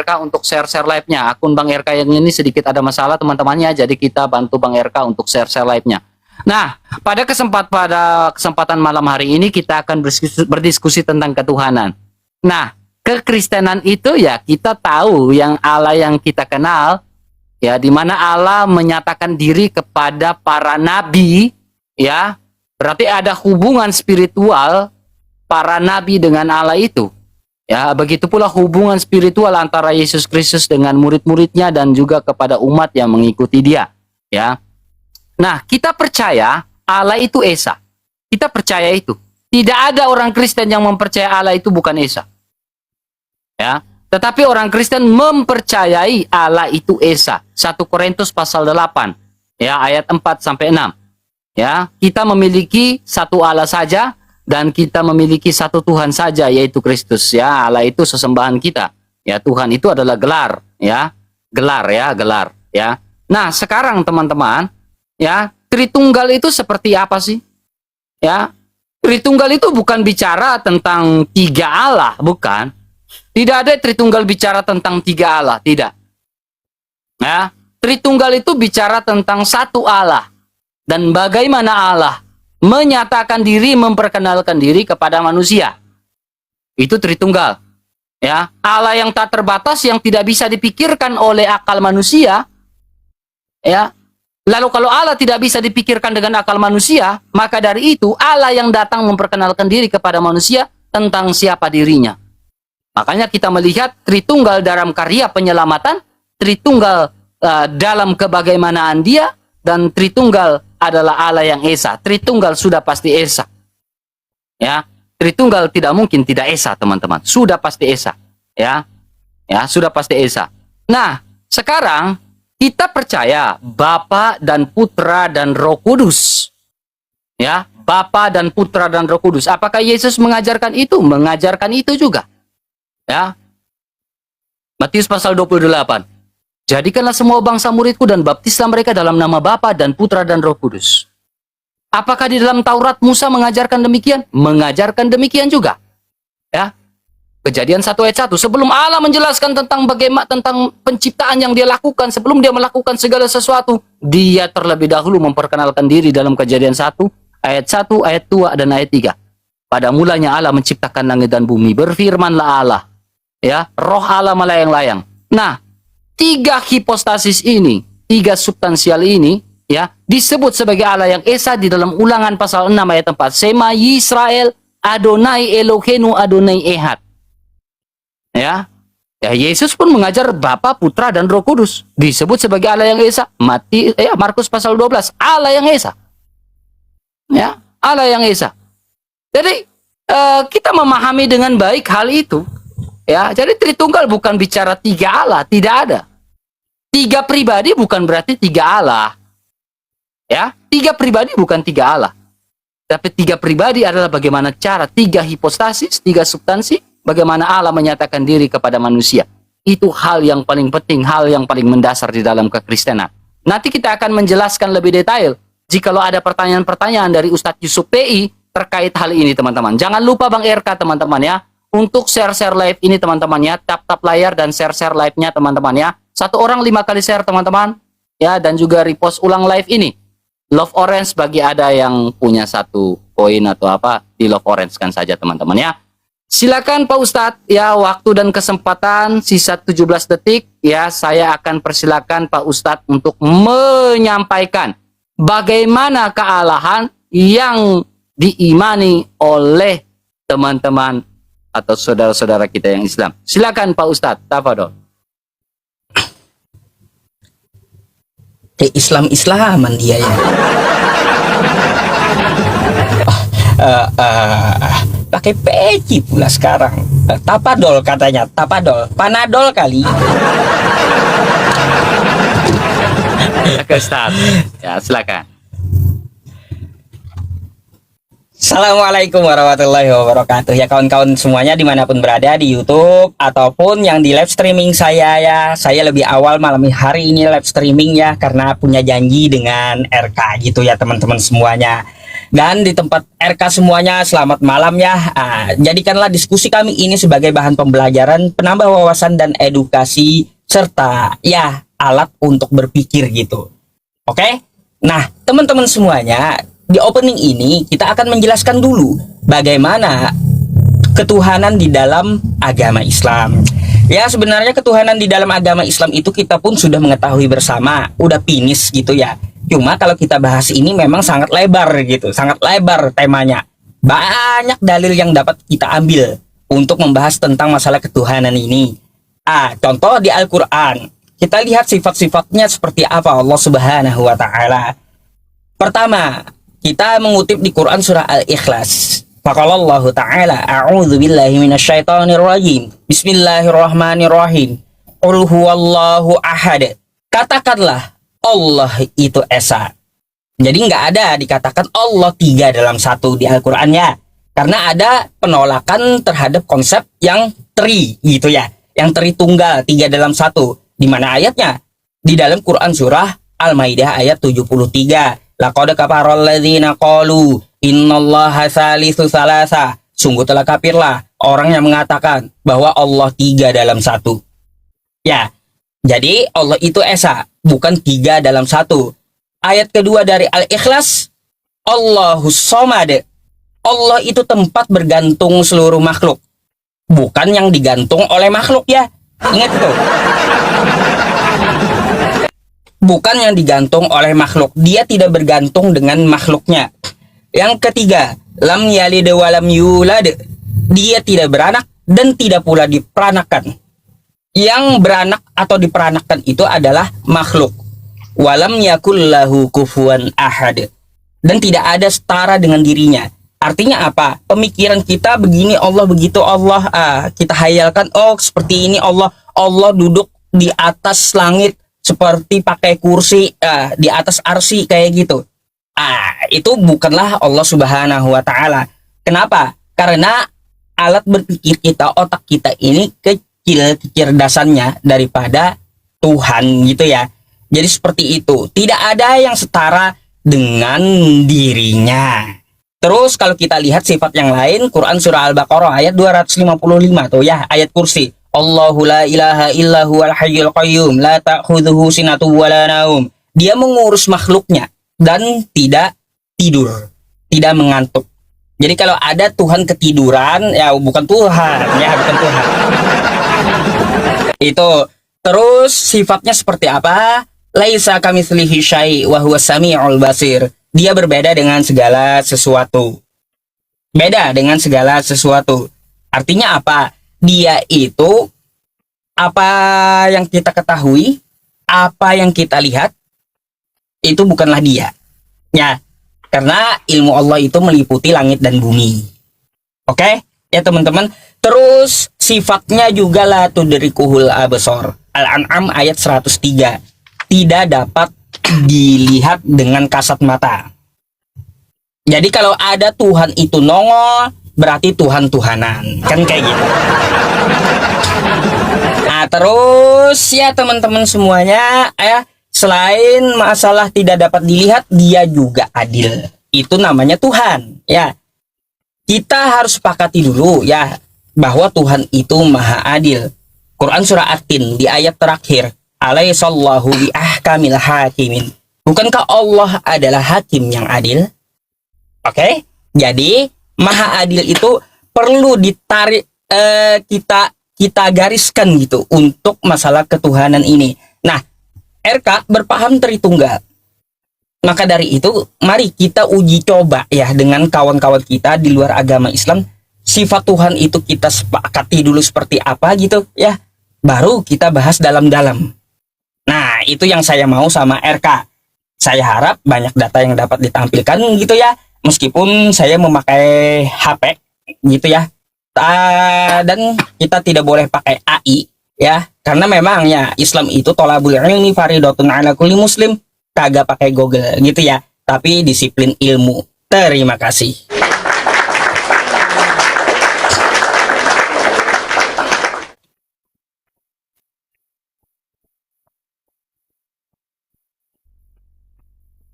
RK untuk share live-nya. Akun Bang RK yang ini sedikit ada masalah teman-temannya, jadi kita bantu Bang RK untuk share live-nya. Nah, pada kesempatan malam hari ini kita akan berdiskusi tentang ketuhanan. Nah, kekristenan itu ya kita tahu yang Allah yang kita kenal, ya, di mana Allah menyatakan diri kepada para nabi, ya. Berarti ada hubungan spiritual para nabi dengan Allah itu. Ya, begitu pula hubungan spiritual antara Yesus Kristus dengan murid-muridnya dan juga kepada umat yang mengikuti dia, ya. Nah, kita percaya Allah itu Esa. Kita percaya itu. Tidak ada orang Kristen yang mempercayai Allah itu bukan Esa. Ya, tetapi orang Kristen mempercayai Allah itu Esa. 1 Korintus pasal 8, ya, ayat 4 sampai 6. Ya, kita memiliki satu Allah saja dan kita memiliki satu Tuhan saja, yaitu Kristus. Ya, Allah itu sesembahan kita. Ya, Tuhan itu adalah gelar, ya. Gelar, ya, gelar, ya. Nah, sekarang teman-teman, ya, Tritunggal itu seperti apa sih? Ya, Tritunggal itu bukan bicara tentang tiga Allah, bukan. Tidak ada Tritunggal bicara tentang tiga Allah, tidak. Ya, Tritunggal itu bicara tentang satu Allah. Dan bagaimana Allah menyatakan diri, memperkenalkan diri kepada manusia. Itu Tritunggal. Ya, Allah yang tak terbatas, yang tidak bisa dipikirkan oleh akal manusia. Ya. Lalu kalau Allah tidak bisa dipikirkan dengan akal manusia, maka dari itu Allah yang datang memperkenalkan diri kepada manusia tentang siapa dirinya. Makanya kita melihat Tritunggal dalam karya penyelamatan, Tritunggal dalam kebagaimanaan dia, dan Tritunggal adalah Allah yang Esa. Tritunggal sudah pasti Esa. Ya, Tritunggal tidak mungkin tidak Esa, teman-teman. Sudah pasti Esa. Ya. Ya, sudah pasti Esa. Nah, sekarang kita percaya Bapa dan Putra dan Roh Kudus. Ya, Bapa dan Putra dan Roh Kudus. Apakah Yesus mengajarkan itu? Mengajarkan itu juga. Ya. Matius pasal 28. Jadikanlah semua bangsa muridku dan baptislah mereka dalam nama Bapa dan Putra dan Roh Kudus. Apakah di dalam Taurat Musa mengajarkan demikian? Mengajarkan demikian juga. Ya. Kejadian 1 ayat 1. Sebelum Allah menjelaskan tentang bagaimana tentang penciptaan yang dia lakukan, sebelum dia melakukan segala sesuatu, dia terlebih dahulu memperkenalkan diri dalam Kejadian 1 ayat 1, ayat 2 dan ayat 3. Pada mulanya Allah menciptakan langit dan bumi, berfirmanlah Allah. Ya, roh Allah melayang-layang. Nah, tiga hipostasis ini, tiga substansial ini, ya, disebut sebagai Allah yang Esa di dalam Ulangan pasal 6 ayat 4. Sema Yisrael Adonai Eloheinu Adonai Ehad. Ya. Ya, Yesus pun mengajar Bapa, Putra dan Roh Kudus. Disebut sebagai Allah yang Esa. Markus pasal 12, Allah yang Esa. Ya, Allah yang Esa. Jadi kita memahami dengan baik hal itu. Ya, jadi Tritunggal bukan bicara tiga Allah, tidak ada. Tiga pribadi bukan berarti tiga Allah. Ya, tiga pribadi bukan tiga Allah. Tapi tiga pribadi adalah bagaimana cara tiga hipostasis, tiga substansi, bagaimana Allah menyatakan diri kepada manusia. Itu hal yang paling penting, hal yang paling mendasar di dalam kekristenan. Nanti kita akan menjelaskan lebih detail. Jikalau ada pertanyaan-pertanyaan dari Ustadz Yusuf PI terkait hal ini, teman-teman. Jangan lupa Bang RK, teman-teman, ya. Untuk share live ini, teman-teman, ya. Tap layar dan share live-nya, teman-teman, ya. 1 orang 5 kali share, teman-teman. Ya, dan juga repost ulang live ini. Love Orange bagi ada yang punya 1 koin atau apa, di Love Orange kan saja, teman-teman, ya. Silakan Pak Ustadz, ya, waktu dan kesempatan sisa 17 detik, ya. Saya akan persilakan Pak Ustadz untuk menyampaikan bagaimana kealahan yang diimani oleh teman-teman atau saudara-saudara kita yang Islam. Silakan Pak Ustadz, tafadhol. Islam-Islaman dia ya. Pakai peci pula sekarang. Tapadol katanya, tapadol, panadol kali. Ya, Ustaz. Ya, silakan. Assalamualaikum warahmatullahi wabarakatuh. Ya kawan-kawan semuanya dimanapun berada di YouTube ataupun yang di live streaming saya ya. Saya lebih awal malam hari ini live streaming ya karena punya janji dengan RK gitu ya teman-teman semuanya. Dan di tempat RK semuanya, selamat malam ya. Jadikanlah diskusi kami ini sebagai bahan pembelajaran, penambah wawasan dan edukasi, serta ya alat untuk berpikir gitu. Oke? Nah, teman-teman semuanya, di opening ini kita akan menjelaskan dulu bagaimana ketuhanan di dalam agama Islam. Ya, sebenarnya ketuhanan di dalam agama Islam itu kita pun sudah mengetahui bersama, udah finish gitu ya. Cuma kalau kita bahas ini memang sangat lebar gitu, sangat lebar temanya. Banyak dalil yang dapat kita ambil untuk membahas tentang masalah ketuhanan ini. Contoh di Al-Quran, kita lihat sifat-sifatnya seperti apa Allah Subhanahu wa Ta'ala. Pertama, kita mengutip di Quran surah Al-Ikhlas. Faqalallahu ta'ala, a'udzu billahi minasyaitonir rajim. Bismillahirrahmanirrahim. Qul huwallahu ahad. Katakanlah Allah itu esa. Jadi nggak ada dikatakan Allah tiga dalam satu di Al-Qur'annya. Karena ada penolakan terhadap konsep yang tri gitu ya. Yang tri tunggal, tiga dalam satu. Di mana ayatnya? Di dalam Quran surah Al-Maidah ayat 73. Laqad kafaral ladzina qalu innallaha salisu salasa. Sungguh telah kafirlah orang yang mengatakan bahwa Allah tiga dalam satu. Ya, jadi Allah itu esa, bukan tiga dalam satu. Ayat kedua dari Al-Ikhlas, Allahus Somad. Allah itu tempat bergantung seluruh makhluk, bukan yang digantung oleh makhluk ya. Ingat itu. Bukan yang digantung oleh makhluk. Dia tidak bergantung dengan makhluknya. Yang ketiga, lam yalid wa lam yulad. Dia tidak beranak dan tidak pula diperanakan. Yang beranak atau diperanakan itu adalah makhluk. Walam yakul lahu kufuwan ahad. Dan tidak ada setara dengan dirinya. Artinya apa? Pemikiran kita begini Allah, begitu Allah. Kita hayalkan, oh seperti ini Allah. Allah duduk di atas langit seperti pakai kursi, di atas arsy kayak gitu. Itu bukanlah Allah Subhanahu wa Ta'ala. Kenapa? Karena alat berpikir kita, otak kita ini kecerdasannya daripada Tuhan gitu ya. Jadi seperti itu. Tidak ada yang setara dengan dirinya. Terus kalau kita lihat sifat yang lain, Quran surah Al-Baqarah ayat 255 tuh ya, ayat kursi. Allahu la ilaha illa huwal hayyul qayyum la ta'khudhuhu sinatu wa la naum. Dia mengurus makhluknya dan tidak tidur, tidak mengantuk. Jadi kalau ada Tuhan ketiduran, ya bukan Tuhan, ya bukan Tuhan. Itu. Terus sifatnya seperti apa? Laisa kamitslihi syai' wa huwas samiul basir. Dia berbeda dengan segala sesuatu. Beda dengan segala sesuatu. Artinya apa? Dia itu apa yang kita ketahui, apa yang kita lihat itu bukanlah dia. Ya, karena ilmu Allah itu meliputi langit dan bumi. Oke? Ya teman-teman. Terus sifatnya juga la tudrikuhul absar. Al-An'am ayat 103. Tidak dapat dilihat dengan kasat mata. Jadi kalau ada Tuhan itu nongol, berarti Tuhan-Tuhanan. Kan kayak gitu. Nah, terus ya teman-teman semuanya, selain masalah tidak dapat dilihat, dia juga adil. Itu namanya Tuhan, ya. Kita harus sepakati dulu ya bahwa Tuhan itu maha adil. Quran surah At-Tin di ayat terakhir, alaihissallahu bi ahkamil hakimin. Bukankah Allah adalah hakim yang adil? Oke? Jadi maha adil itu perlu ditarik, kita gariskan gitu untuk masalah ketuhanan ini. Nah, RK berpaham Tritunggal. Maka dari itu, mari kita uji coba ya dengan kawan-kawan kita di luar agama Islam. Sifat Tuhan itu kita sepakati dulu seperti apa gitu ya. Baru kita bahas dalam-dalam. Nah, itu yang saya mau sama RK. Saya harap banyak data yang dapat ditampilkan gitu ya. Meskipun saya memakai HP gitu ya. Dan kita tidak boleh pakai AI ya. Karena memang ya Islam itu tolabul ilmi faridatun ala kulli muslim. Kagak pakai Google gitu ya, tapi disiplin ilmu. Terima kasih.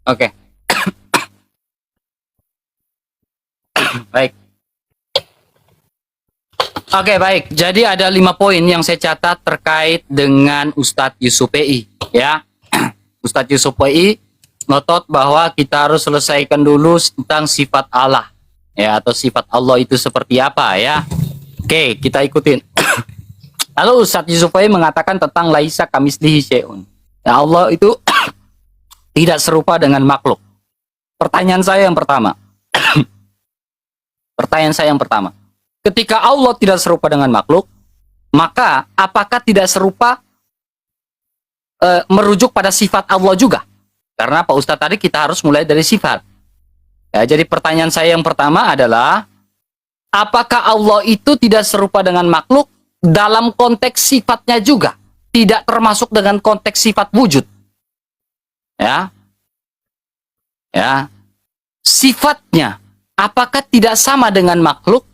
Oke. Baik. Oke, baik. Jadi ada 5 poin yang saya catat terkait dengan Ustadz Yusuf PI, ya. Ustadz Yusuf PI ngotot bahwa kita harus selesaikan dulu tentang sifat Allah, ya, atau sifat Allah itu seperti apa, ya. Oke, kita ikutin. Lalu Ustadz Yusuf PI mengatakan tentang laisa kamislihi syai'un. Ya, Allah itu tidak serupa dengan makhluk. Pertanyaan saya yang pertama. Pertanyaan saya yang pertama. Ketika Allah tidak serupa dengan makhluk, maka apakah tidak serupa merujuk pada sifat Allah juga? Karena Pak Ustadz tadi kita harus mulai dari sifat. Ya, jadi pertanyaan saya yang pertama adalah, apakah Allah itu tidak serupa dengan makhluk dalam konteks sifatnya juga? Tidak termasuk dengan konteks sifat wujud. Ya. Ya. Sifatnya apakah tidak sama dengan makhluk?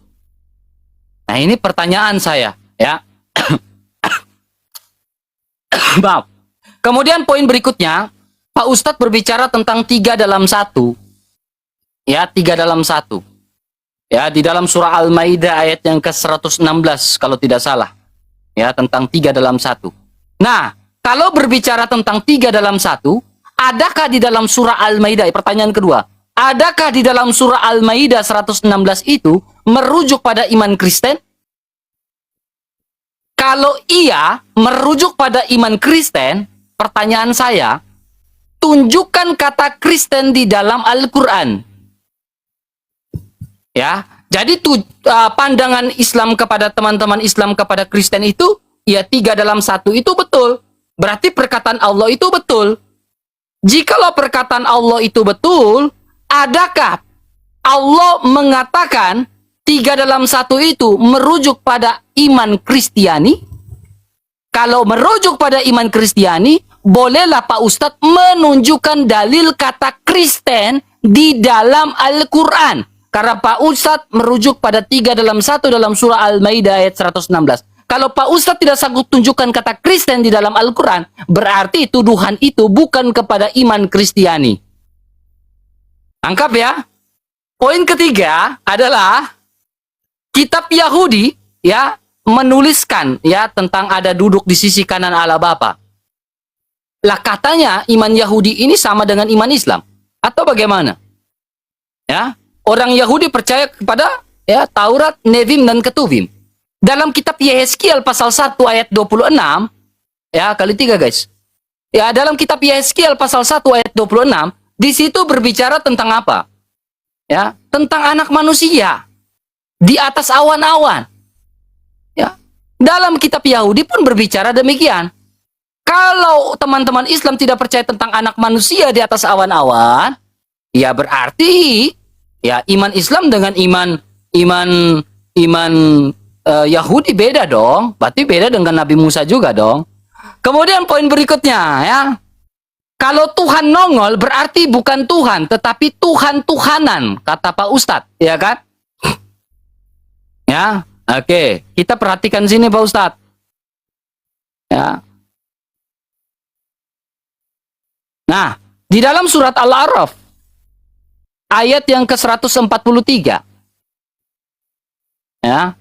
Nah, ini pertanyaan saya, ya. Maaf. Kemudian poin berikutnya, Pak Ustadz berbicara tentang 3 dalam 1. Ya, 3 dalam 1. Ya, di dalam surah Al-Maidah ayat yang ke-116 kalau tidak salah. Ya, tentang 3 dalam 1. Nah, kalau berbicara tentang 3 dalam 1, adakah di dalam surah Al-Maidah, pertanyaan kedua, adakah di dalam surah Al-Maidah 116 itu merujuk pada iman Kristen? Kalau iya, merujuk pada iman Kristen, pertanyaan saya, tunjukkan kata Kristen di dalam Al-Quran. Ya, jadi pandangan Islam kepada teman-teman Islam kepada Kristen itu, ya 3 dalam 1 itu betul. Berarti perkataan Allah itu betul. Jikalau perkataan Allah itu betul, adakah Allah mengatakan 3 dalam 1 itu merujuk pada iman Kristiani? Kalau merujuk pada iman Kristiani, bolehlah Pak Ustadz menunjukkan dalil kata Kristen di dalam Al-Quran. Karena Pak Ustadz merujuk pada 3 dalam 1 dalam surah Al-Maidah ayat 116. Kalau Pak Ustadz tidak sanggup tunjukkan kata Kristen di dalam Al-Quran, berarti tuduhan itu bukan kepada iman Kristiani. Tangkap ya? Poin ketiga adalah kitab Yahudi, ya, menuliskan, ya, tentang ada duduk di sisi kanan Allah Bapa. Lah katanya iman Yahudi ini sama dengan iman Islam atau bagaimana? Ya, orang Yahudi percaya kepada, ya, Taurat, Nevim dan Ketuvim. Dalam kitab Yehezkiel pasal 1 ayat 26, ya, kali 3 guys. Ya, dalam kitab Yehezkiel pasal 1 ayat 26, di situ berbicara tentang apa? Ya, tentang anak manusia di atas awan-awan. Ya, dalam kitab Yahudi pun berbicara demikian. Kalau teman-teman Islam tidak percaya tentang anak manusia di atas awan-awan, ya berarti, ya, iman Islam dengan iman Yahudi beda dong. Berarti beda dengan Nabi Musa juga dong. Kemudian poin berikutnya, ya. Kalau Tuhan nongol berarti bukan Tuhan, tetapi Tuhan-Tuhanan, kata Pak Ustadz, ya kan? Ya, oke. Kita perhatikan sini Pak Ustadz. Ya. Nah, di dalam surat Al-A'raf, ayat yang ke-143, ya,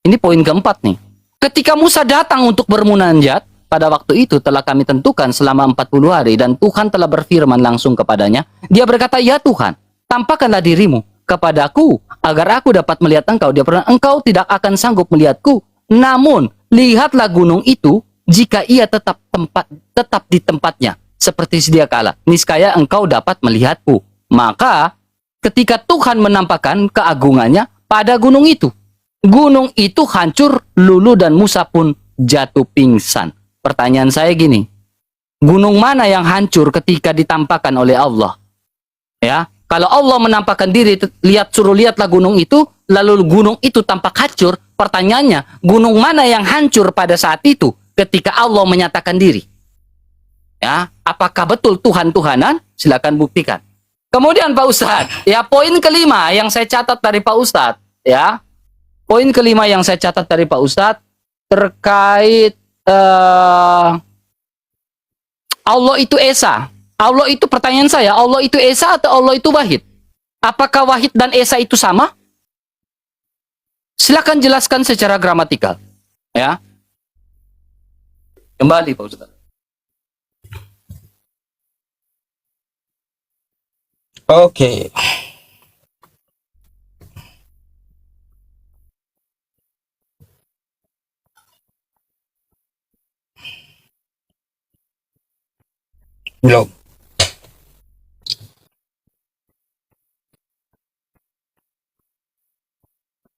ini poin keempat nih. Ketika Musa datang untuk bermunajat, pada waktu itu telah kami tentukan selama 40 hari dan Tuhan telah berfirman langsung kepadanya. Dia berkata, "Ya Tuhan, tampakkanlah dirimu kepadaku agar aku dapat melihat engkau." Dia berkata, "Engkau tidak akan sanggup melihatku. Namun, lihatlah gunung itu jika ia tetap di tempatnya seperti sedia kala. Niscaya engkau dapat melihatku." Maka, ketika Tuhan menampakkan keagungannya pada gunung itu hancur lulu dan Musa pun jatuh pingsan. Pertanyaan saya gini, gunung mana yang hancur ketika ditampakkan oleh Allah? Ya, kalau Allah menampakkan diri, suruh lihatlah gunung itu, lalu gunung itu tampak hancur. Pertanyaannya, gunung mana yang hancur pada saat itu ketika Allah menyatakan diri? Ya, apakah betul Tuhan-Tuhanan? Silakan buktikan. Kemudian Pak Ustadz, ya, poin kelima yang saya catat dari Pak Ustadz, ya. Poin kelima yang saya catat dari Pak Ustadz terkait Allah itu Esa. Allah itu, pertanyaan saya, Allah itu Esa atau Allah itu Wahid? Apakah Wahid dan Esa itu sama? Silakan jelaskan secara gramatikal. Ya. Kembali Pak Ustaz. Oke. Belum.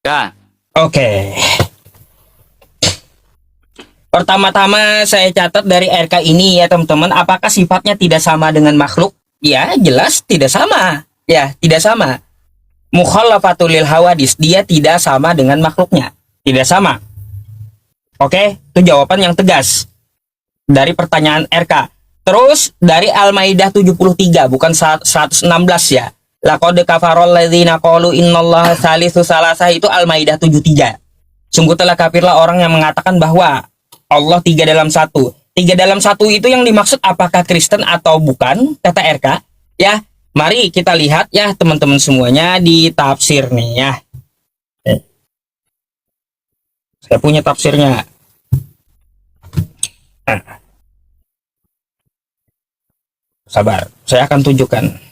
Ya. Oke. Pertama-tama saya catat dari RK ini ya teman-teman, apakah sifatnya tidak sama dengan makhluk? Ya, jelas tidak sama. Ya, tidak sama. Mukhalafatul lil hawadis, dia tidak sama dengan makhluknya. Tidak sama. Oke, itu jawaban yang tegas dari pertanyaan RK. Terus dari Al-Maidah 73, bukan 116 ya. Laqad kafarol ladzina qalu innallaha salisu salasah, itu Al-Maidah 73. Sungguh telah kafirlah orang yang mengatakan bahwa Allah 3 dalam 1. 3 dalam 1 itu yang dimaksud apakah Kristen atau bukan, kata RK. Ya, mari kita lihat ya teman-teman semuanya di tafsir nih ya. Saya punya tafsirnya. Nah, sabar, saya akan tunjukkan.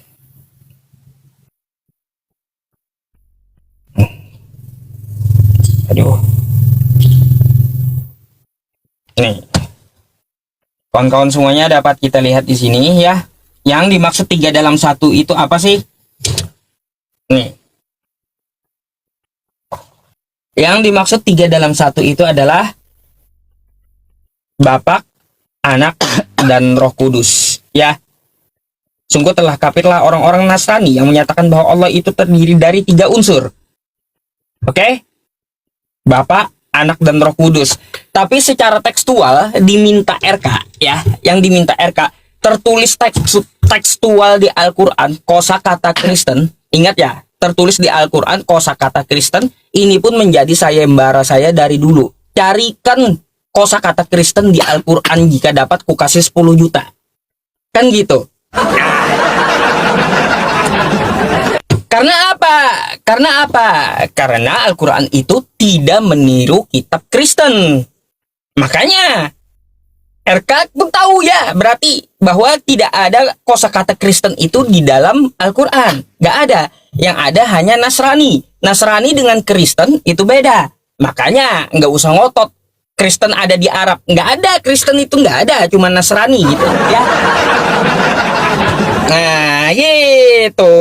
Aduh. Nih. Kawan-kawan semuanya dapat kita lihat di sini ya. Yang dimaksud 3 dalam 1 itu apa sih? Nih. Yang dimaksud 3 dalam 1 itu adalah Bapa, Anak, dan Roh Kudus. Ya. Sungguh telah kafirlah orang-orang Nasrani yang menyatakan bahwa Allah itu terdiri dari 3 unsur. Oke? Bapa, Anak, dan Roh Kudus. Tapi secara tekstual diminta RK ya, yang diminta RK tertulis tekstual di Al-Qur'an kosakata Kristen. Ingat ya, tertulis di Al-Qur'an kosakata Kristen. Ini pun menjadi sayembara saya dari dulu. Carikan kosakata Kristen di Al-Qur'an, jika dapat ku kasih 10 juta. Kan gitu. Karena apa? Karena apa? Karena Al-Quran itu tidak meniru kitab Kristen. Makanya RK pun tahu ya, berarti bahwa tidak ada kosakata Kristen itu di dalam Al-Quran. Nggak ada. Yang ada hanya Nasrani. Nasrani dengan Kristen itu beda. Makanya nggak usah ngotot. Kristen ada di Arab. Nggak ada, Kristen itu nggak ada. Cuma Nasrani gitu ya. Nah gitu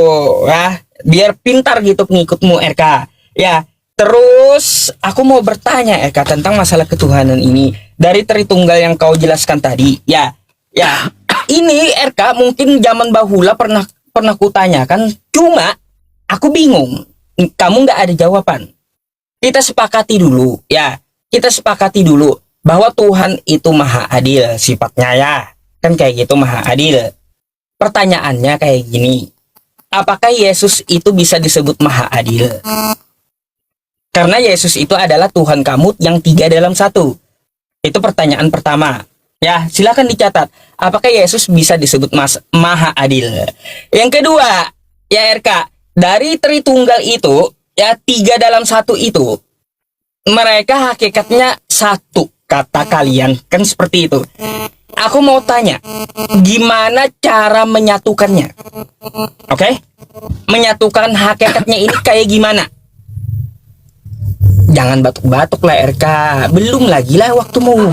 ya. Biar pintar gitu pengikutmu RK. Ya, terus aku mau bertanya RK tentang masalah ketuhanan ini. Dari Tritunggal yang kau jelaskan tadi. Ya, ini RK mungkin zaman bahula pernah kutanyakan. Cuma aku bingung. Kamu nggak ada jawaban. Kita sepakati dulu ya. Kita sepakati dulu bahwa Tuhan itu maha adil sifatnya ya. Kan kayak gitu, maha adil. Pertanyaannya kayak gini. Apakah Yesus itu bisa disebut maha adil? Karena Yesus itu adalah Tuhan kamu yang 3 dalam 1. Itu pertanyaan pertama. Ya, silakan dicatat. Apakah Yesus bisa disebut maha adil? Yang kedua, ya RK, dari Tritunggal itu, ya 3 dalam 1 itu, mereka hakikatnya satu, kata kalian. Kan seperti itu. Aku mau tanya, gimana cara menyatukannya? Oke? Menyatukan hakikatnya ini kayak gimana? Jangan batuk-batuk lah RK. Belum lagi lah waktumu.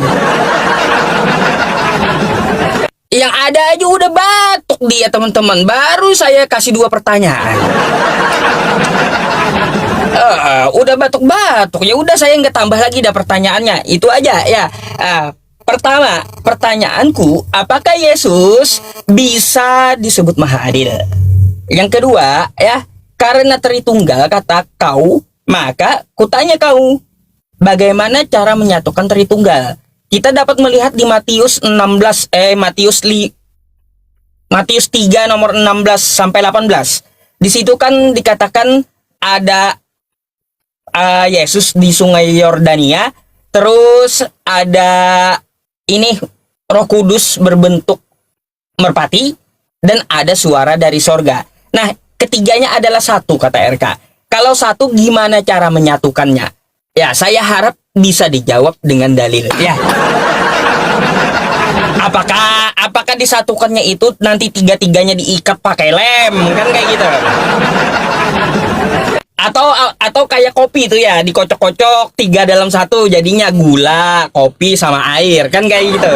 Yang ada aja udah batuk dia teman-teman. Baru saya kasih 2 pertanyaan. Udah batuk-batuk. Ya udah saya nggak tambah lagi dah pertanyaannya. Itu aja ya. Pertama, pertanyaanku, apakah Yesus bisa disebut maha adil? Yang kedua, ya, karena Tritunggal kata kau, maka kutanya kau, bagaimana cara menyatukan Tritunggal? Kita dapat melihat di Matius 3 nomor 16 sampai 18. Di situ kan dikatakan ada Yesus di Sungai Yordania, terus ada ini Roh Kudus berbentuk merpati, dan ada suara dari sorga. Nah, ketiganya adalah satu, kata RK. Kalau satu, gimana cara menyatukannya? Ya, saya harap bisa dijawab dengan dalil. Ya. Apakah disatukannya itu nanti tiga-tiganya diikat pakai lem, kan kayak gitu? Atau kayak kopi itu ya, dikocok-kocok 3 dalam 1 jadinya gula, kopi sama air, kan kayak gitu.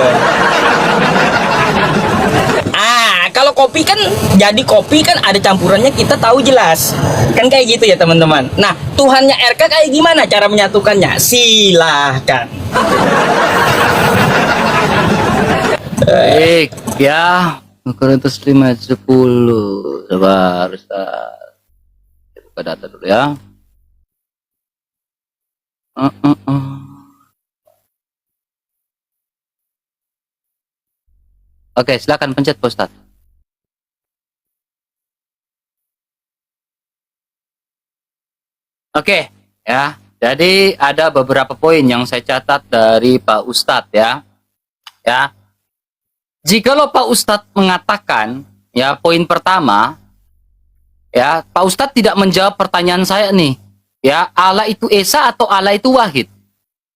Kalau kopi kan jadi kopi kan ada campurannya, kita tahu jelas. Kan kayak gitu ya, teman-teman. Nah, Tuhannya RK kayak gimana cara menyatukannya? Silahkan. Baik, ya. Korintus 5:10. Sabar, Ustaz. Buka data dulu ya. Uh, uh, uh. Oke, silakan pencet Pak Ustaz. Oke, ya. Jadi ada beberapa poin yang saya catat dari Pak Ustadz ya. Ya. Jikalau Pak Ustadz mengatakan, ya, poin pertama, ya, Pak Ustadz tidak menjawab pertanyaan saya nih. Ya, Allah itu Esa atau Allah itu Wahid?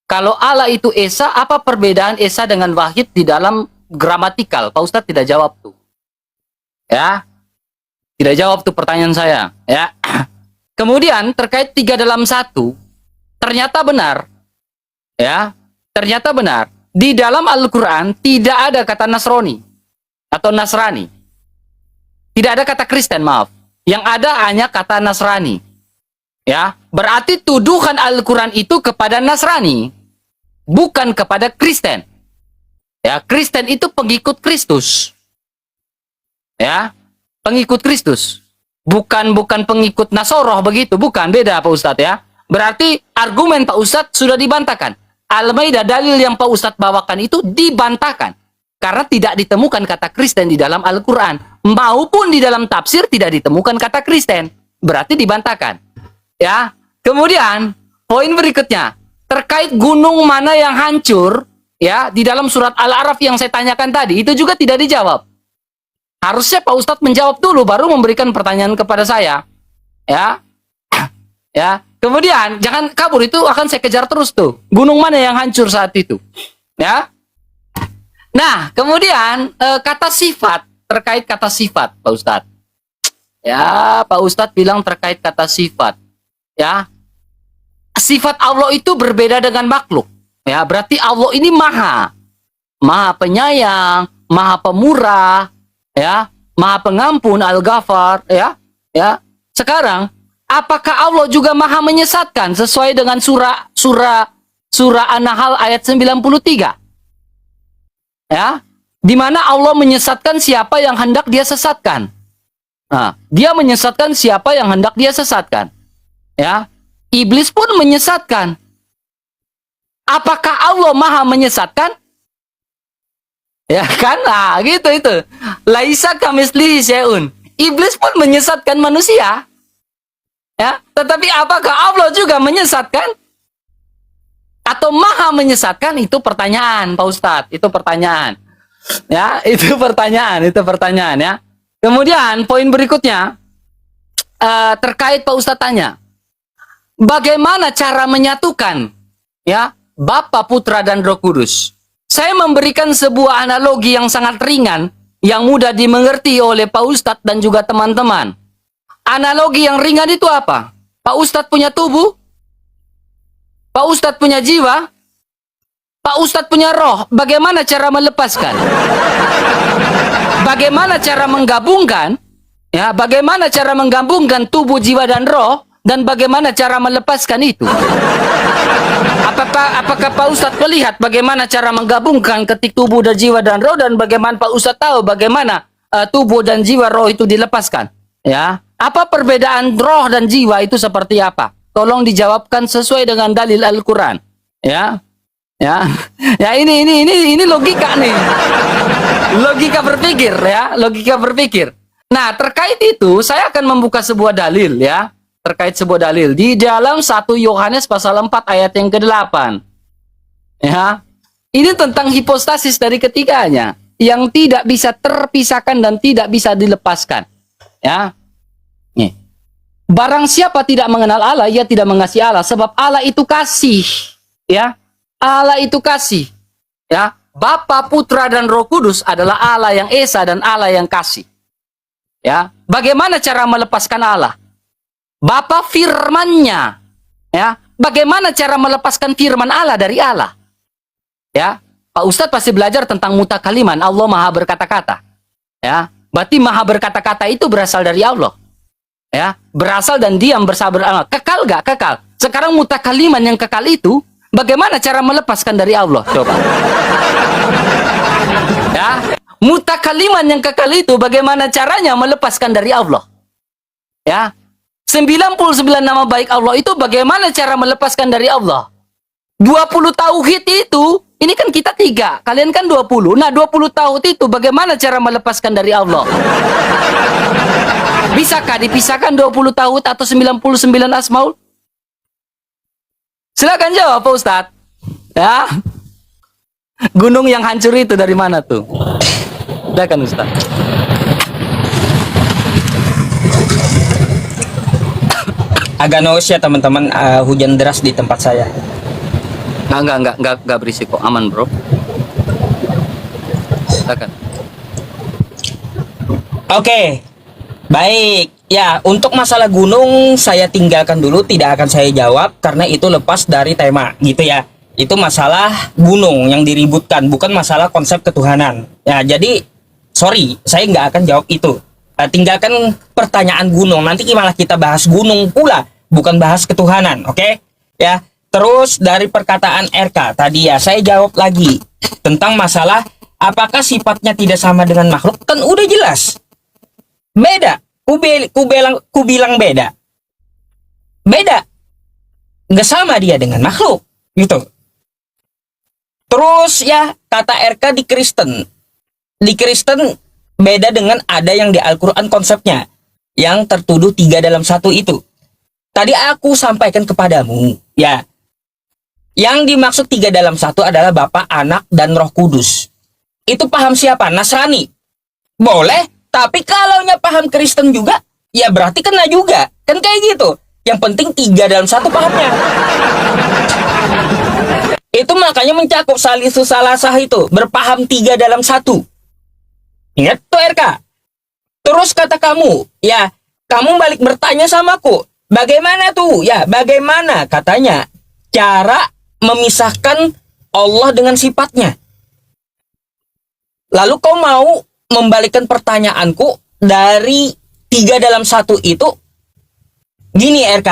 Kalau Allah itu Esa, apa perbedaan Esa dengan Wahid di dalam gramatikal? Pak Ustadz tidak jawab tuh. Ya. Tidak jawab tuh pertanyaan saya, ya. Kemudian terkait 3 dalam 1, ternyata benar, ya, ternyata benar. Di dalam Al-Quran tidak ada kata Nasrani atau Nasrani. Tidak ada kata Kristen, maaf. Yang ada hanya kata Nasrani. Ya, berarti tuduhan Al-Quran itu kepada Nasrani, bukan kepada Kristen. Ya, Kristen itu pengikut Kristus. Ya, pengikut Kristus. Bukan pengikut Nasoroh begitu, bukan, beda Pak Ustadz ya. Berarti argumen Pak Ustadz sudah dibantahkan. Al-Maidah, dalil yang Pak Ustadz bawakan itu dibantahkan. Karena tidak ditemukan kata Kristen di dalam Al-Quran. Maupun di dalam tafsir tidak ditemukan kata Kristen. Berarti dibantahkan. Ya. Kemudian, poin berikutnya. Terkait gunung mana yang hancur, ya, di dalam surat Al-A'raf yang saya tanyakan tadi, itu juga tidak dijawab. Harusnya Pak Ustadz menjawab dulu baru memberikan pertanyaan kepada saya. Ya. Ya. Kemudian jangan kabur, itu akan saya kejar terus tuh. Gunung mana yang hancur saat itu? Ya. Nah, kemudian kata sifat, terkait kata sifat, Pak Ustadz. Ya, Pak Ustadz bilang terkait kata sifat. Ya. Sifat Allah itu berbeda dengan makhluk. Ya, berarti Allah ini maha. Maha penyayang, maha pemurah, ya, maha pengampun, Al-Ghafar, ya. Ya. Sekarang, apakah Allah juga maha menyesatkan sesuai dengan surah An-Nahl ayat 93? Ya. Di mana Allah menyesatkan siapa yang hendak dia sesatkan. Nah, dia menyesatkan siapa yang hendak dia sesatkan. Ya. Iblis pun menyesatkan. Apakah Allah maha menyesatkan? Ya kan? Nah, gitu itu. Laisa kamislihi syai'un. Iblis pun menyesatkan manusia. Ya, tetapi apakah Allah juga menyesatkan? Atau maha menyesatkan? Itu pertanyaan, Pak Ustadz. Itu pertanyaan. Ya, itu pertanyaan ya. Kemudian poin berikutnya terkait Pak Ustadz tanya, bagaimana cara menyatukan ya Bapa, Putra dan Roh Kudus? Saya memberikan sebuah analogi yang sangat ringan, yang mudah dimengerti oleh Pak Ustadz dan juga teman-teman. Analogi yang ringan itu apa? Pak Ustadz punya tubuh, Pak Ustadz punya jiwa, Pak Ustadz punya roh. Bagaimana cara melepaskan? Bagaimana cara menggabungkan? Ya, bagaimana cara menggabungkan tubuh, jiwa dan roh? Dan bagaimana cara melepaskan itu? Apakah Pak Ustadz melihat bagaimana cara menggabungkan ketik tubuh dan jiwa dan roh, dan bagaimana Pak Ustadz tahu bagaimana tubuh dan jiwa roh itu dilepaskan? Ya, apa perbedaan roh dan jiwa itu seperti apa? Tolong dijawabkan sesuai dengan dalil Al-Quran. Ya, ya, ya, ini logika nih, logika berpikir ya, logika berpikir. Nah, terkait itu saya akan membuka sebuah dalil ya. Terkait sebuah dalil di dalam 1 Yohanes pasal 4 ayat yang ke-8. Ya. Ini tentang hipostasis dari ketiganya yang tidak bisa terpisahkan dan tidak bisa dilepaskan. Ya. Nih. Barang siapa tidak mengenal Allah, ia tidak mengasihi Allah. Sebab Allah itu kasih. Ya, Allah itu kasih. Ya, Bapa, Putra, dan Roh Kudus adalah Allah yang Esa dan Allah yang kasih. Ya, bagaimana cara melepaskan Allah? Bapa firman-Nya. Ya, bagaimana cara melepaskan firman Allah dari Allah? Ya, Pak Ustadz pasti belajar tentang mutakaliman. Allah Maha berkata-kata. Ya, berarti Maha berkata-kata itu berasal dari Allah. Ya, berasal dan diam bersabar Allah. Kekal gak? Kekal. Sekarang mutakaliman yang kekal itu, bagaimana cara melepaskan dari Allah? Coba. Ya, mutakaliman yang kekal itu, bagaimana caranya melepaskan dari Allah? Ya, 99 nama baik Allah itu bagaimana cara melepaskan dari Allah? 20 tauhid itu, ini kan kita 3, kalian kan 20. Nah, 20 tauhid itu bagaimana cara melepaskan dari Allah? Bisakah dipisahkan 20 tauhid atau 99 asmaul? Silakan jawab, Pak Ustadz. Ya. Gunung yang hancur itu dari mana tuh? Silakan, Ustadz. Agak noise ya teman-teman, hujan deras di tempat saya. Enggak berisiko, aman, bro. Silakan. Oke, baik. Ya, untuk masalah gunung saya tinggalkan dulu, tidak akan saya jawab karena itu lepas dari tema, gitu ya. Itu masalah gunung yang diributkan, bukan masalah konsep ketuhanan. Ya, jadi sorry, saya nggak akan jawab itu. Tinggalkan pertanyaan gunung. Nanti malah kita bahas gunung pula, bukan bahas ketuhanan, oke? Ya. Terus dari perkataan RK tadi ya, saya jawab lagi tentang masalah apakah sifatnya tidak sama dengan makhluk, kan udah jelas. Beda. Ku bilang beda. Beda. Nggak sama dia dengan makhluk. Gitu. Terus ya, kata RK di Kristen. Di Kristen beda dengan ada yang di Al-Quran konsepnya. Yang tertuduh 3 dalam 1 itu. Tadi aku sampaikan kepadamu. Ya. Yang dimaksud 3 dalam 1 adalah Bapa, Anak, dan Roh Kudus. Itu paham siapa? Nasrani. Boleh. Tapi kalaunya paham Kristen juga, ya berarti kena juga. Kan kayak gitu. Yang penting 3 dalam 1 pahamnya. Itu makanya mencakup salisu salasah itu. Berpaham 3 dalam 1. Ingat tuh RK. Terus kata kamu, ya kamu balik bertanya samaku. Bagaimana tuh? Ya bagaimana katanya cara memisahkan Allah dengan sifatnya. Lalu kau mau membalikkan pertanyaanku dari 3 dalam 1 itu. Gini RK,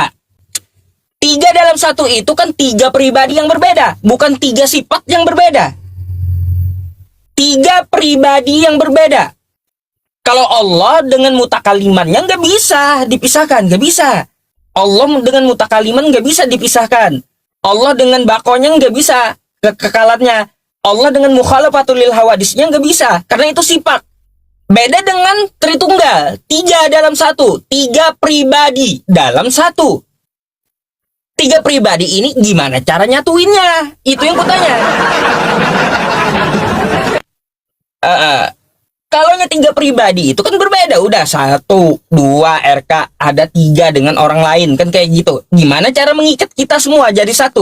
3 dalam 1 itu kan 3 pribadi yang berbeda, bukan 3 sifat yang berbeda. 3 pribadi yang berbeda. Kalau Allah dengan mutakalimannya nggak bisa dipisahkan, nggak bisa. Allah dengan mutakaliman nggak bisa dipisahkan. Allah dengan bakonya nggak bisa, kekekalannya. Allah dengan mukhalafatul lil hawadisnya nggak bisa, karena itu sifat. Beda dengan Tritunggal, 3 dalam 1, 3 pribadi dalam 1. 3 pribadi ini gimana cara nyatuinnya? Itu yang kutanya. Kalau 3 pribadi itu kan berbeda, udah 1, 2 RK, ada 3 dengan orang lain, kan kayak gitu. Gimana cara mengikat kita semua jadi 1?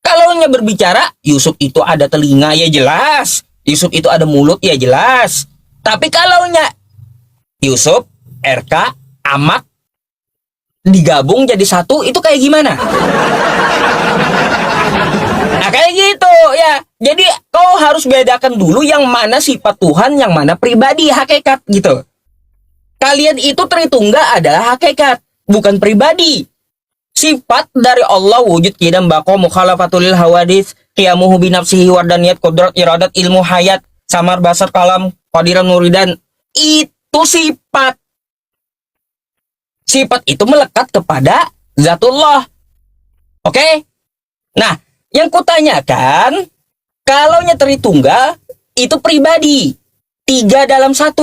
Kalau berbicara, Yusuf itu ada telinga, ya jelas. Yusuf itu ada mulut, ya jelas. Tapi kalau Yusuf, RK, Ahmad digabung jadi 1, itu kayak gimana? Nah kayak gitu ya. Jadi kau harus bedakan dulu yang mana sifat Tuhan, yang mana pribadi, hakikat gitu. Kalian itu Tritunggal adalah hakikat, bukan pribadi. Sifat dari Allah wujud, qidam, baqo, mukhalafatul lil hawadits, qiyamuhu binafsihi, wardaniyat, qudrat, iradat, ilmu, hayat, samar, basar, kalam, qadiran, muridan. Itu sifat. Sifat itu melekat kepada zatullah. Oke? Nah, yang kutanyakan, kalau Tritunggal itu pribadi, 3 dalam 1.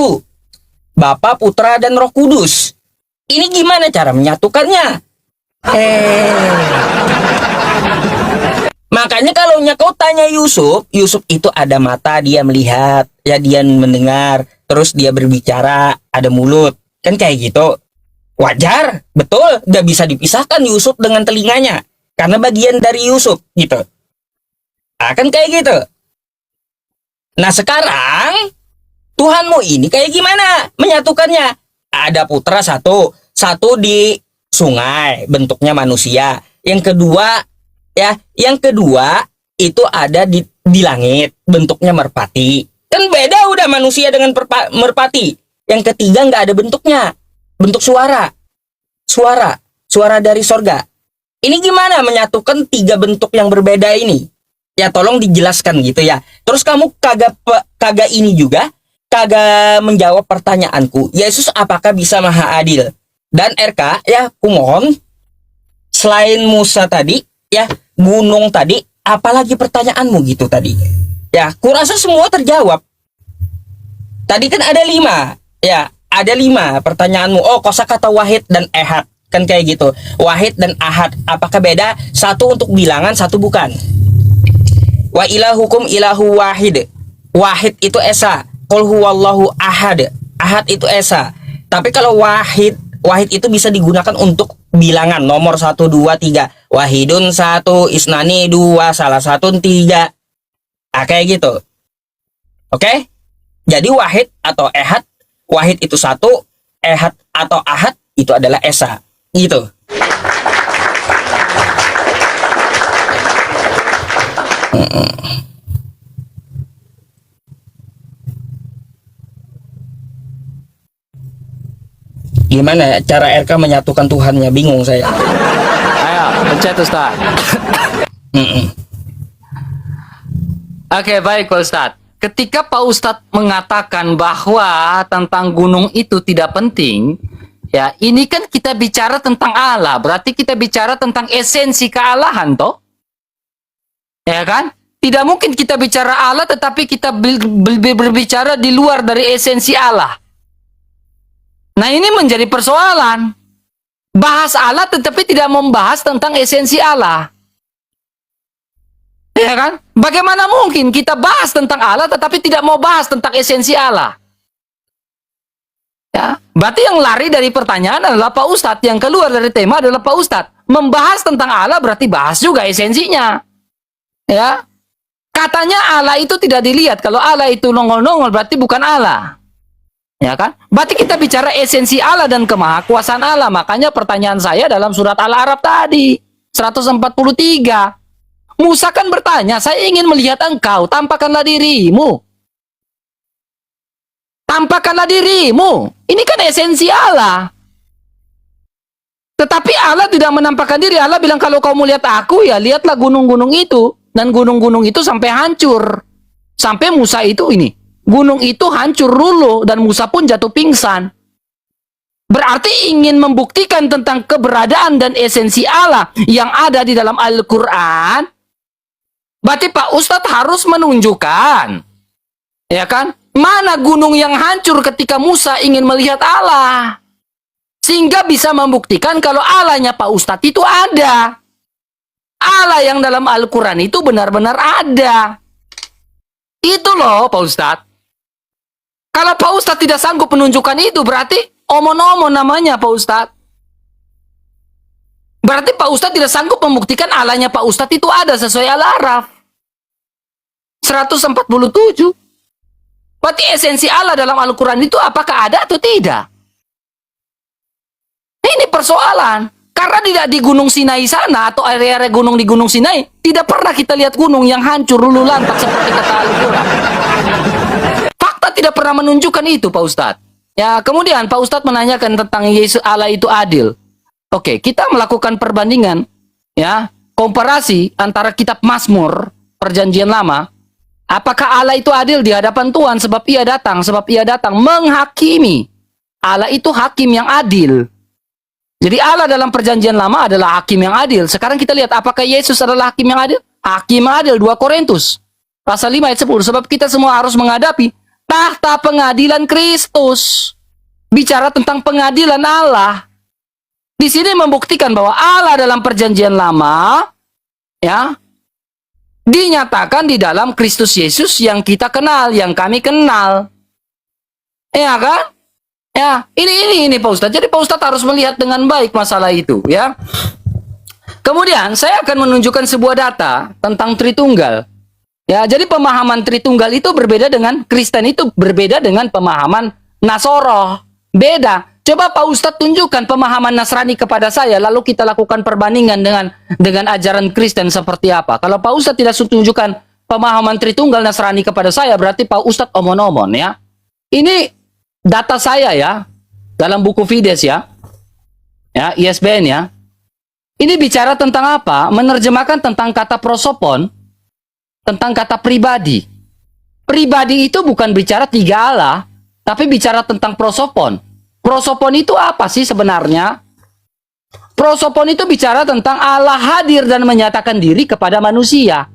Bapa, Putra, dan Roh Kudus. Ini gimana cara menyatukannya? Makanya kalau kau tanya Yusuf, Yusuf itu ada mata, dia melihat, ya dia mendengar, terus dia berbicara, ada mulut, kan kayak gitu. Wajar, betul, gak bisa dipisahkan Yusuf dengan telinganya. Karena bagian dari Yusuf, gitu. Akan kayak gitu. Nah sekarang, Tuhanmu ini kayak gimana menyatukannya? Ada putra satu, satu di sungai, bentuknya manusia. Yang kedua itu ada di langit, bentuknya merpati. Kan beda udah manusia dengan merpati. Yang ketiga nggak ada bentuknya, bentuk suara dari sorga. Ini gimana menyatukan tiga bentuk yang berbeda ini? Ya tolong dijelaskan gitu ya. Terus kamu kagak ini juga, kagak menjawab pertanyaanku. Yesus apakah bisa maha adil? Dan RK ya, kumohon selain Musa tadi, ya gunung tadi, apalagi pertanyaanmu gitu tadi? Ya, kurasa semua terjawab. Tadi kan ada 5, ya ada 5 pertanyaanmu. Oh, kosakata wahid dan ehad kan kayak gitu. Wahid dan ahad, apakah beda? Satu untuk bilangan, satu bukan. Wa ilahukum ilahu wahid. Wahid itu esa. Qul huwallahu ahad. Ahad itu esa. Tapi kalau wahid itu bisa digunakan untuk bilangan nomor 1 2 3. Wahidun 1, isnani 2, salah satu 3. Nah, kayak gitu. Oke? Jadi wahid atau ehad, wahid itu 1, ehad atau ahad itu adalah esa. Gitu. Gimana cara RK menyatukan Tuhannya? Bingung saya. Ayo, pencet Ustaz. Oke, baik Pak Ustadz. Ketika Pak Ustadz mengatakan bahwa tentang gunung itu tidak penting, ya ini kan kita bicara tentang Allah, berarti kita bicara tentang esensi kealahan, toh? Ya kan? Tidak mungkin kita bicara Allah tetapi kita berbicara di luar dari esensi Allah. Nah ini menjadi persoalan. Bahas Allah tetapi tidak membahas tentang esensi Allah. Ya kan? Bagaimana mungkin kita bahas tentang Allah tetapi tidak mau bahas tentang esensi Allah? Ya, berarti yang lari dari pertanyaan adalah Pak Ustadz, yang keluar dari tema adalah Pak Ustadz. Membahas tentang Allah berarti bahas juga esensinya. Ya. Katanya Allah itu tidak dilihat. Kalau Allah itu nongol-nongol berarti bukan Allah. Ya kan? Berarti kita bicara esensi Allah dan kemahakuasaan Allah. Makanya pertanyaan saya dalam surat Al-A'raf tadi 143. Musa kan bertanya, saya ingin melihat engkau, tampakkanlah dirimu. Tampakkanlah dirimu. Ini kan esensi Allah. Tetapi Allah tidak menampakkan diri. Allah bilang, kalau kau melihat aku, ya lihatlah gunung-gunung itu. Dan gunung-gunung itu sampai hancur. Sampai Musa itu ini. Gunung itu hancur dulu. Dan Musa pun jatuh pingsan. Berarti ingin membuktikan tentang keberadaan dan esensi Allah yang ada di dalam Al-Quran. Berarti Pak Ustadz harus menunjukkan, ya kan, mana gunung yang hancur ketika Musa ingin melihat Allah. Sehingga bisa membuktikan kalau Allahnya Pak Ustadz itu ada. Allah yang dalam Al-Quran itu benar-benar ada. Itu loh Pak Ustadz. Kalau Pak Ustadz tidak sanggup menunjukkan itu, berarti omon-omon namanya Pak Ustadz. Berarti Pak Ustadz tidak sanggup membuktikan Allahnya Pak Ustadz itu ada sesuai Al-A'raf 147. Berarti esensi Allah dalam Al-Quran itu apakah ada atau tidak? Ini persoalan. Karena tidak di Gunung Sinai sana atau area-area gunung di Gunung Sinai, tidak pernah kita lihat gunung yang hancur lulu lantak seperti kata Al-Quran. Fakta tidak pernah menunjukkan itu Pak Ustadz. Ya, kemudian Pak Ustadz menanyakan tentang Yesus Allah itu adil. Oke, kita melakukan perbandingan, ya, komparasi antara kitab Mazmur, Perjanjian Lama. Apakah Allah itu adil di hadapan Tuhan sebab ia datang menghakimi. Allah itu hakim yang adil. Jadi Allah dalam Perjanjian Lama adalah hakim yang adil. Sekarang kita lihat apakah Yesus adalah hakim yang adil? Hakim yang adil, 2 Korintus pasal 5 ayat 10. Sebab kita semua harus menghadapi tahta pengadilan Kristus. Bicara tentang pengadilan Allah. Di sini membuktikan bahwa Allah dalam Perjanjian Lama, ya, dinyatakan di dalam Kristus Yesus yang kita kenal, yang kami kenal. Ya kan? Ya, ini Pak Ustadz. Jadi Pak Ustadz harus melihat dengan baik masalah itu, ya. Kemudian saya akan menunjukkan sebuah data tentang Tritunggal. Ya, jadi pemahaman Tritunggal itu berbeda dengan Kristen, itu berbeda dengan pemahaman Nasoro. Beda. Coba Pak Ustadz tunjukkan pemahaman Nasrani kepada saya, lalu kita lakukan perbandingan dengan ajaran Kristen seperti apa. Kalau Pak Ustadz tidak tunjukkan pemahaman Tritunggal Nasrani kepada saya, berarti Pak Ustadz omon-omon, ya. Ini data saya, ya, dalam buku Fides, ya, ISBN, ya. Ini bicara tentang apa? Menerjemahkan tentang kata prosopon, tentang kata pribadi. Pribadi itu bukan bicara tiga Allah, tapi bicara tentang prosopon. Prosopon itu apa sih sebenarnya? Prosopon itu bicara tentang Allah hadir dan menyatakan diri kepada manusia.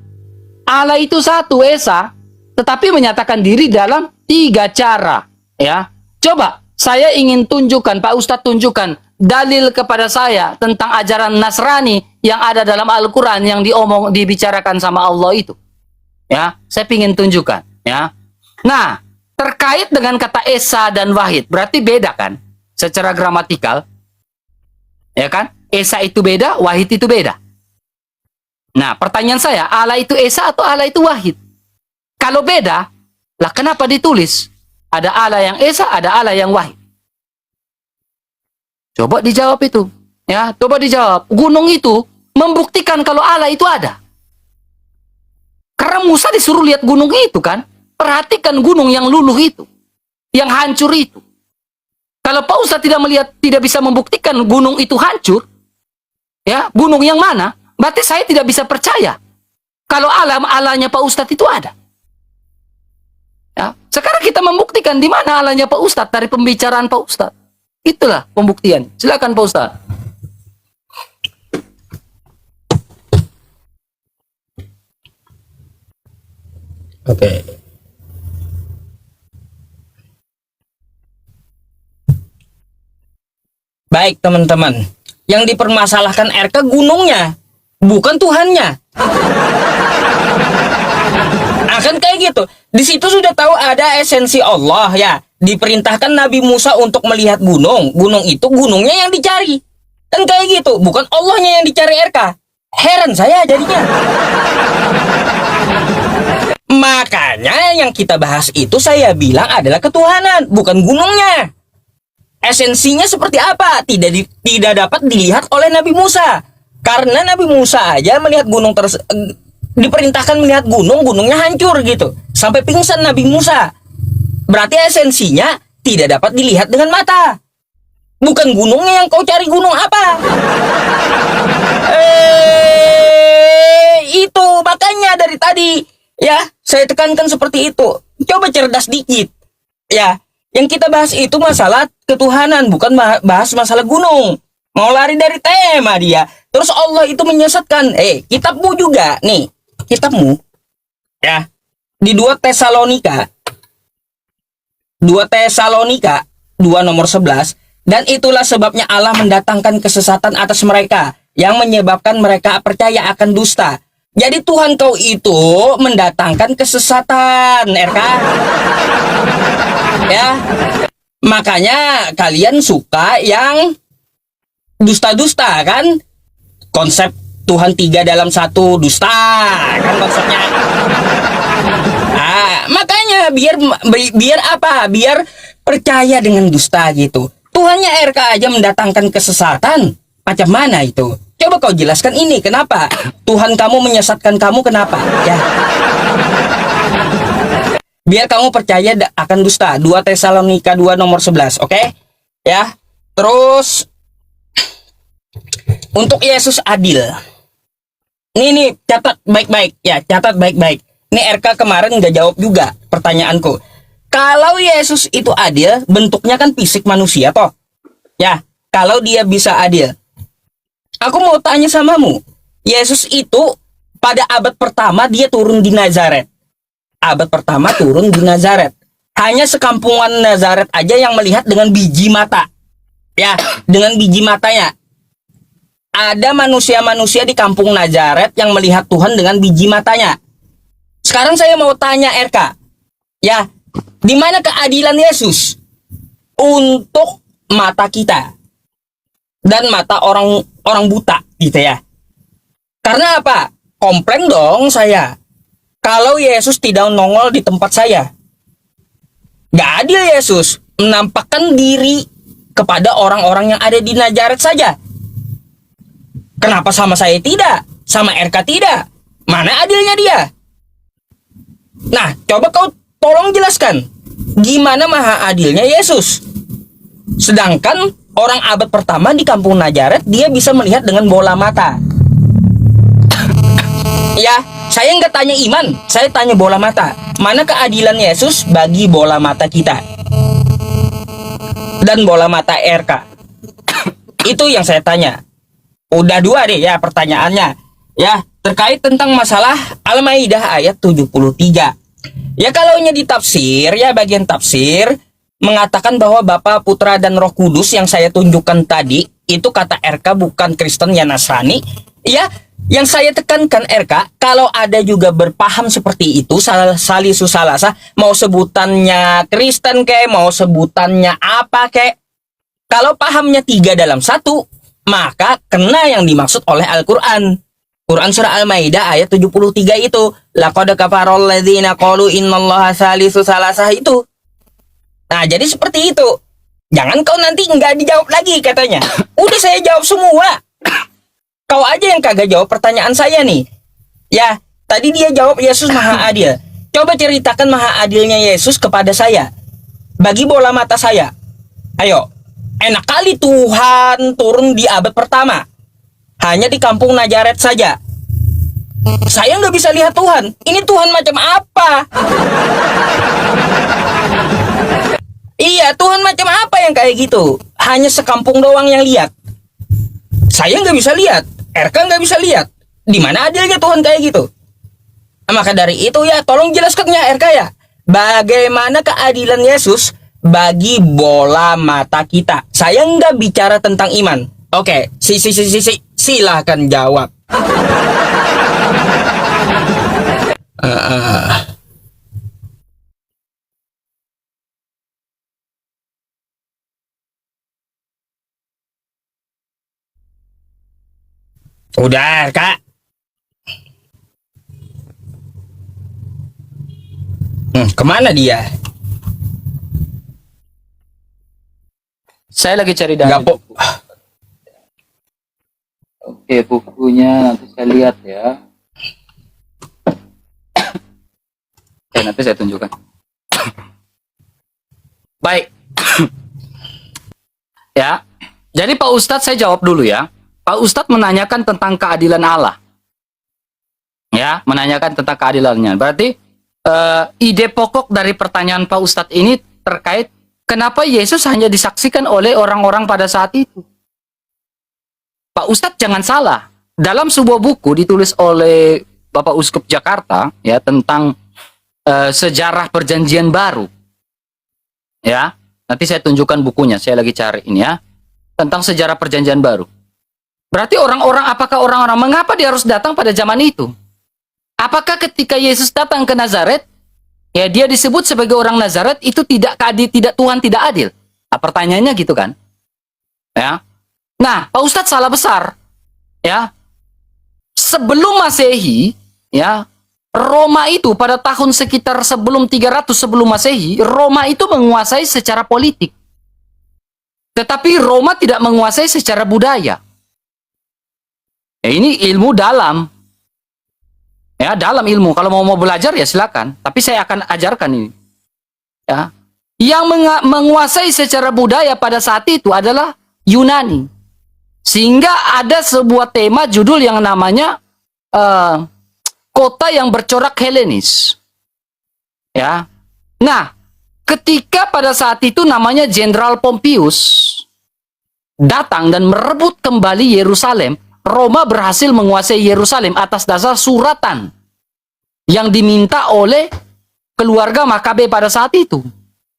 Allah itu satu, Esa, tetapi menyatakan diri dalam tiga cara, ya. Coba saya ingin tunjukkan, Pak Ustadz tunjukkan dalil kepada saya tentang ajaran Nasrani yang ada dalam Al-Quran yang dibicarakan sama Allah itu. Ya, saya ingin tunjukkan, ya. Nah, terkait dengan kata Esa dan Wahid, berarti beda kan? Secara gramatikal, ya kan? Esa itu beda, Wahid itu beda. Nah, pertanyaan saya, Allah itu Esa atau Allah itu Wahid? Kalau beda, lah kenapa ditulis? Ada Allah yang Esa, ada Allah yang Wahid. Coba dijawab itu. Ya, coba dijawab. Gunung itu membuktikan kalau Allah itu ada. Karena Musa disuruh lihat gunung itu kan. Perhatikan gunung yang luluh itu. Yang hancur itu. Kalau Pak Ustadz tidak bisa membuktikan gunung itu hancur. Ya, gunung yang mana? Berarti saya tidak bisa percaya. Kalau Allahnya Pak Ustadz itu ada. Ya, sekarang kita membuktikan di mana Allahnya Pak Ustadz dari pembicaraan Pak Ustadz. Itulah pembuktian. Silakan Pak Ustadz. Oke. Baik teman-teman, yang dipermasalahkan RK gunungnya, bukan Tuhannya. Akan kayak gitu. Di situ sudah tahu ada esensi Allah, ya. Diperintahkan Nabi Musa untuk melihat gunung. Gunung itu gunungnya yang dicari. Kan kayak gitu, bukan Allahnya yang dicari RK. Heran saya jadinya. Makanya yang kita bahas itu saya bilang adalah ketuhanan, bukan gunungnya. Esensinya seperti apa? Tidak dapat dilihat oleh Nabi Musa. Karena Nabi Musa aja melihat gunung diperintahkan melihat gunungnya hancur gitu. Sampai pingsan Nabi Musa. Berarti esensinya tidak dapat dilihat dengan mata. Bukan gunungnya yang kau cari, gunung apa? Itu makanya dari tadi ya saya tekankan seperti itu. Coba cerdas dikit. Ya, yang kita bahas itu masalah ketuhanan, bukan bahas masalah gunung. Mau lari dari tema dia. Terus Allah itu menyesatkan. Kitabmu juga nih. Kitabmu ya di 2 Tesalonika 2 nomor 11, dan itulah sebabnya Allah mendatangkan kesesatan atas mereka yang menyebabkan mereka percaya akan dusta. Jadi Tuhan kau itu mendatangkan kesesatan, RK. Ya. Makanya kalian suka yang dusta-dusta kan? Konsep Tuhan 3 dalam 1 dusta kan konsepnya. Makanya biar apa? Biar percaya dengan dusta gitu. Tuhannya RK aja mendatangkan kesesatan. Macam mana itu? Coba kau jelaskan ini, kenapa? Tuhan kamu menyesatkan kamu, kenapa? Ya. Biar kamu percaya akan dusta. 2 Tesalonika 2 nomor 11, oke? Ya. Terus untuk Yesus adil. Ini catat baik-baik ya, catat baik-baik. Ini RK kemarin nggak jawab juga pertanyaanku. Kalau Yesus itu adil, bentuknya kan fisik manusia toh. Ya, kalau dia bisa adil. Aku mau tanya samamu. Yesus itu pada abad pertama dia turun di Nazaret. Abad pertama turun di Nazaret. Hanya sekampungan Nazaret aja yang melihat dengan biji mata. Ya, dengan biji matanya. Ada manusia-manusia di kampung Nazaret yang melihat Tuhan dengan biji matanya. Sekarang saya mau tanya RK. Ya, di mana keadilan Yesus? untuk mata kita dan mata orang buta gitu ya. Karena apa? Komplain dong saya kalau Yesus tidak nongol di tempat saya. Gak adil Yesus menampakkan diri kepada orang-orang yang ada di Nazaret saja. Kenapa sama saya tidak? Sama RK tidak? Mana adilnya dia? Nah, coba kau tolong jelaskan gimana maha adilnya Yesus. Sedangkan orang abad pertama di kampung Nazaret dia bisa melihat dengan bola mata. Ya, saya nggak tanya iman, saya tanya bola mata. Mana keadilan Yesus bagi bola mata kita dan bola mata RK? Itu yang saya tanya. Udah dua deh ya pertanyaannya. Ya, terkait tentang masalah Al-Maidah ayat 73. Ya kalaunya ditafsir, ya bagian tafsir mengatakan bahwa Bapa, Putra, dan Roh Kudus yang saya tunjukkan tadi, itu kata RK bukan Kristen ya Nasrani. Ya, yang saya tekankan RK, kalau ada juga berpaham seperti itu, salisu salasa, mau sebutannya Kristen kayak, mau sebutannya apa kayak, kalau pahamnya 3 dalam 1, maka kena yang dimaksud oleh Al-Quran. Quran surah Al-Maidah ayat 73 itu. Laqad kafarol ladzina qalu innallaha salisu salasah itu. Nah, jadi seperti itu. Jangan kau nanti nggak dijawab lagi katanya. Udah saya jawab semua. Kau aja yang kagak jawab pertanyaan saya nih. Ya, tadi dia jawab Yesus maha adil. Coba ceritakan maha adilnya Yesus kepada saya. Bagi bola mata saya. Ayo. Enak kali Tuhan turun di abad pertama. Hanya di kampung Nazaret saja. Saya nggak bisa lihat Tuhan. Ini Tuhan macam apa? Iya, Tuhan macam apa yang kayak gitu? Hanya sekampung doang yang lihat. Saya nggak bisa lihat. RK nggak bisa lihat. Di mana adilnya Tuhan kayak gitu? Maka dari itu ya, tolong jelaskan ya RK ya. Bagaimana keadilan Yesus bagi bola mata kita? Saya nggak bicara tentang iman. Oke, silahkan jawab. Udah, Kak. Kemana dia? Saya lagi cari dari Nggak po. Oke, bukunya nanti saya lihat ya. Oke, nanti saya tunjukkan. Baik. Ya. Jadi Pak Ustadz saya jawab dulu ya. Pak Ustadz menanyakan tentang keadilan Allah. Ya, menanyakan tentang keadilannya. Berarti ide pokok dari pertanyaan Pak Ustadz ini terkait kenapa Yesus hanya disaksikan oleh orang-orang pada saat itu. Pak Ustadz jangan salah. Dalam sebuah buku ditulis oleh Bapak Uskup Jakarta ya tentang sejarah Perjanjian Baru. Ya, nanti saya tunjukkan bukunya. Saya lagi cari ini ya. Tentang sejarah Perjanjian Baru. Berarti apakah orang-orang mengapa dia harus datang pada zaman itu? Apakah ketika Yesus datang ke Nazaret, ya dia disebut sebagai orang Nazaret itu tidak Tuhan tidak adil? Nah, pertanyaannya gitu kan? Ya. Nah, Pak Ustadz salah besar. Ya. Sebelum Masehi, ya, Roma itu pada tahun sekitar sebelum 300 sebelum Masehi, Roma itu menguasai secara politik. Tetapi Roma tidak menguasai secara budaya. Ya, ini ilmu dalam. Ya, dalam ilmu. Kalau mau belajar ya silakan. Tapi saya akan ajarkan ini. Ya. Yang menguasai secara budaya pada saat itu adalah Yunani. Sehingga ada sebuah tema judul yang namanya kota yang bercorak Helenis. Ya. Nah, ketika pada saat itu namanya Jenderal Pompeius datang dan merebut kembali Yerusalem, Roma berhasil menguasai Yerusalem atas dasar suratan yang diminta oleh keluarga Makabe pada saat itu.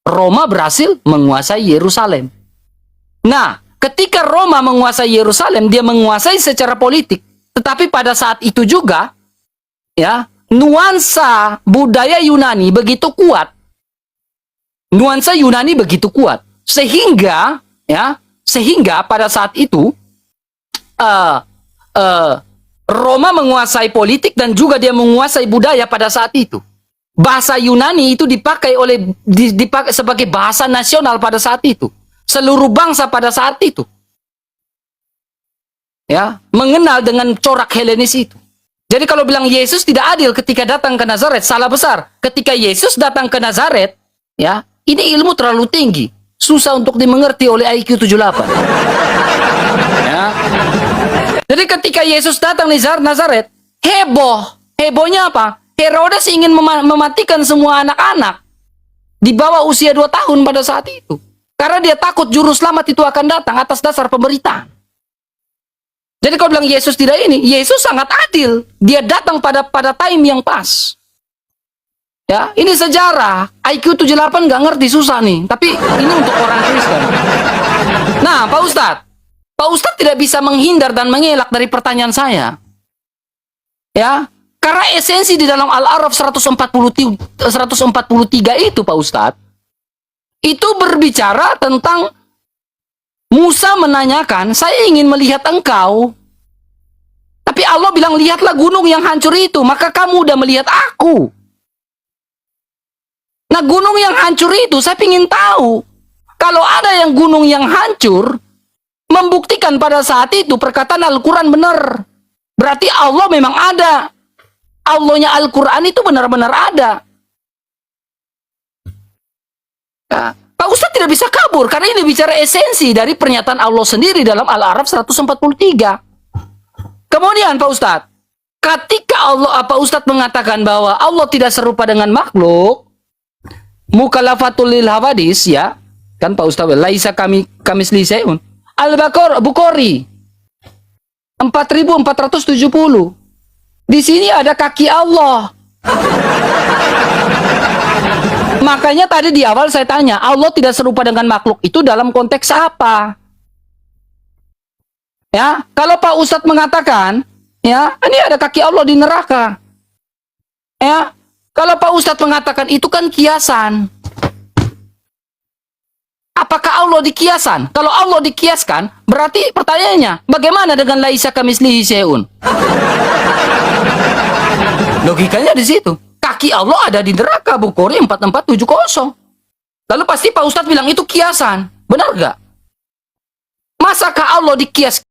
Roma berhasil menguasai Yerusalem. Nah, ketika Roma menguasai Yerusalem, dia menguasai secara politik. Tetapi pada saat itu juga, ya, nuansa budaya Yunani begitu kuat. Nuansa Yunani begitu kuat. Sehingga pada saat itu eh, Roma menguasai politik dan juga dia menguasai budaya pada saat itu. Bahasa Yunani itu dipakai sebagai bahasa nasional pada saat itu. Seluruh bangsa pada saat itu, ya, mengenal dengan corak Helenis itu. Jadi kalau bilang Yesus tidak adil ketika datang ke Nazaret, salah besar. Ketika Yesus datang ke Nazaret, ya, ini ilmu terlalu tinggi, susah untuk dimengerti oleh IQ 78. Ya. Jadi ketika Yesus datang di Nazaret, heboh. Hebohnya apa? Herodes ingin mematikan semua anak-anak di bawah usia 2 tahun pada saat itu. Karena dia takut juru selamat itu akan datang atas dasar pemberitaan. Jadi kalau bilang Yesus tidak ini, Yesus sangat adil. Dia datang pada time yang pas. Ya, ini sejarah. IQ 78 nggak ngerti, susah nih. Tapi ini untuk orang Kristen. Nah, Pak Ustadz tidak bisa menghindar dan mengelak dari pertanyaan saya. Ya, karena esensi di dalam Al-A'raf 143 itu, Pak Ustadz, itu berbicara tentang Musa menanyakan, saya ingin melihat engkau. Tapi Allah bilang, lihatlah gunung yang hancur itu, maka kamu udah melihat aku. Nah, gunung yang hancur itu, saya ingin tahu. Kalau ada yang gunung yang hancur, membuktikan pada saat itu perkataan Al-Quran benar. Berarti Allah memang ada. Allahnya Al-Quran itu benar-benar ada. Nah, Pak Ustadz tidak bisa kabur karena ini bicara esensi dari pernyataan Allah sendiri dalam Al-A'raf 143. Kemudian Pak Ustadz, ketika Pak Ustadz mengatakan bahwa Allah tidak serupa dengan makhluk, mukalafatul lil hawadis, ya, kan Pak Ustadz, laisa kamisli syai'un. Al-Bukhari 4470. Di sini ada kaki Allah. Makanya tadi di awal saya tanya, Allah tidak serupa dengan makhluk itu dalam konteks apa? Ya, kalau Pak Ustadz mengatakan, ya, ini ada kaki Allah di neraka. Ya, kalau Pak Ustadz mengatakan itu kan kiasan. Apakah Allah dikiasan? Kalau Allah dikiaskan, berarti pertanyaannya, bagaimana dengan laisa kamislihi syai'un? Logikanya di situ. Kaki Allah ada di neraka, Bukhari 4470. Lalu pasti Pak Ustadz bilang itu kiasan. Benar nggak? Masakah Allah dikias